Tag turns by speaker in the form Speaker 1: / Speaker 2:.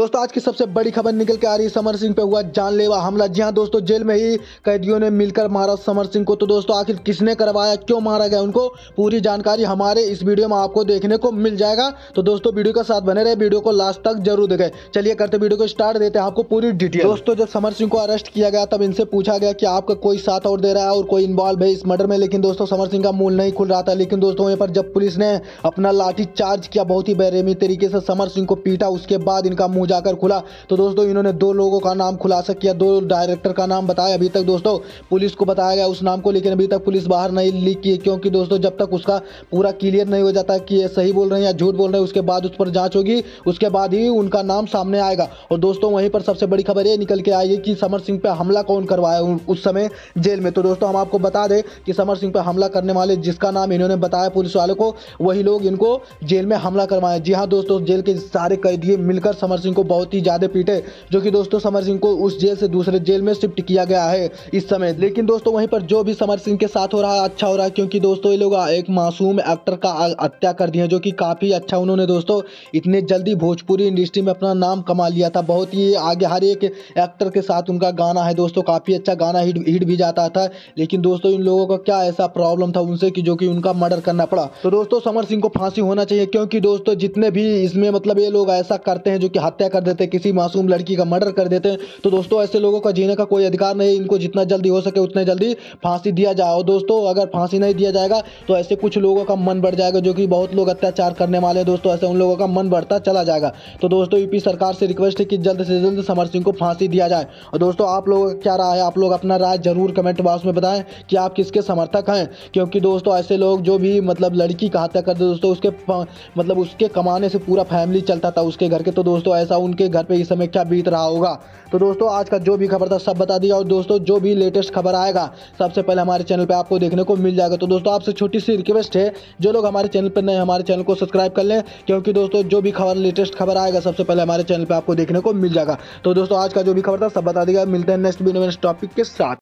Speaker 1: दोस्तों आज की सबसे बड़ी खबर निकल के आ रही है, समर सिंह पे हुआ जानलेवा हमला। जी हां दोस्तों, जेल में ही कैदियों ने मिलकर मारा समर सिंह को। तो दोस्तों आखिर किसने करवाया, क्यों मारा गया उनको, पूरी जानकारी हमारे इस वीडियो में आपको देखने को मिल जाएगा। तो दोस्तों वीडियो के साथ बने रहे, वीडियो को लास्ट तक जरूर देखें। चलिए करते वीडियो को स्टार्ट, देते हैं आपको पूरी डिटेल। दोस्तों जब समर सिंह को अरेस्ट किया गया तब इनसे पूछा गया कि आपका कोई साथ और दे रहा है और कोई इन्वॉल्व है इस मर्डर में, लेकिन दोस्तों समर सिंह का मुंह नहीं खुल रहा था। लेकिन दोस्तों वहीं पर जब पुलिस ने अपना लाठी चार्ज किया, बहुत ही बेरहमी तरीके से समर सिंह को पीटा, उसके बाद इनका मुंह जाकर खुला। तो दोस्तों इन्होंने दो लोगों का नाम खुलासा किया, दो डायरेक्टर का नाम बताया। अभी तक दोस्तों पुलिस को बताया गया उस नाम को, लेकिन अभी तक पुलिस बाहर नहीं लीक की, क्योंकि दोस्तों जब तक उसका पूरा क्लियर नहीं हो जाता कि ये सही बोल रहे हैं या झूठ बोल रहे हैं, उसके बाद उस पर जांच होगी, उसके बाद ही उनका नाम सामने आएगा। और दोस्तों वहीं पर सबसे बड़ी खबर ये निकल के आई है कि समर सिंह पे हमला कौन करवाया उस समय जेल में। तो दोस्तों हम आपको बता दें कि समर सिंह पे हमला करने वाले जिसका नाम इन्होंने बताया पुलिस वालों को, वही लोग इनको जेल में हमला करवाया। जी हाँ दोस्तों, जेल के सारे कैदी मिलकर समर सिंह को बहुत ही ज्यादा पीटे, जो कि दोस्तों समर सिंह को उस जेल से दूसरे जेल में शिफ्ट किया गया है इस समय। लेकिन दोस्तों वहीं पर जो भी समर सिंह के साथ हो रहा है अच्छा हो रहा है, क्योंकि दोस्तों ये लोग एक मासूम एक्टर का हत्या कर दिए, जो कि काफी अच्छा उन्होंने दोस्तों इतने जल्दी भोजपुरी इंडस्ट्री में अपना नाम कमा लिया था। बहुत ही आगे हर एक एक्टर के साथ उनका गाना है दोस्तों, काफी अच्छा गाना हिट भी जाता था। लेकिन दोस्तों इन लोगों का क्या ऐसा प्रॉब्लम था उनसे कि जो कि उनका मर्डर करना पड़ा। तो दोस्तों समर सिंह को फांसी होना चाहिए, क्योंकि दोस्तों जितने भी इसमें मतलब ये लोग ऐसा करते हैं जो कि हत्या कर देते हैं, किसी मासूम लड़की का मर्डर कर देते हैं, तो दोस्तों ऐसे लोगों का जीने का कोई अधिकार नहीं है। इनको जितना जल्दी हो सके उतने जल्दी फांसी दिया जाए। और दोस्तों अगर फांसी नहीं दिया जाएगा तो ऐसे कुछ लोगों का मन बढ़ जाएगा, जो कि बहुत लोग अत्याचार करने वाले हैं दोस्तों, ऐसे उन लोगों का मन बढ़ता चला जाएगा। तो दोस्तों यूपी सरकार से रिक्वेस्ट है कि जल्द से जल्द समर सिंह को फांसी दिया जाए। और दोस्तों आप लोगों का क्या राय है, आप लोग अपना राय जरूर कमेंट बॉक्स में बताएं कि आप किसके समर्थक हैं। क्योंकि दोस्तों ऐसे लोग जो भी मतलब लड़की का हत्या करते दोस्तों, उसके मतलब उसके कमाने से पूरा फैमिली चलता था उसके घर के, तो दोस्तों ऐसा उनके घर पे इस समय क्या बीत रहा होगा। तो दोस्तों आज का जो भी खबर था सब बता दिया, और दोस्तों जो भी लेटेस्ट खबर आएगा सबसे पहले हमारे चैनल पे आपको देखने को मिल जाएगा। तो दोस्तों आपसे छोटी सी रिक्वेस्ट है, जो लोग हमारे चैनल पर नए हमारे चैनल को सब्सक्राइब कर लें, क्योंकि दोस्तों जो भी खबर लेटेस्ट खबर आएगा सबसे पहले हमारे चैनल पे आपको देखने को मिल जाएगा। तो दोस्तों आज का जो भी खबर था सब बता दिया, मिलते हैं नेक्स्ट वीडियो में टॉपिक के साथ।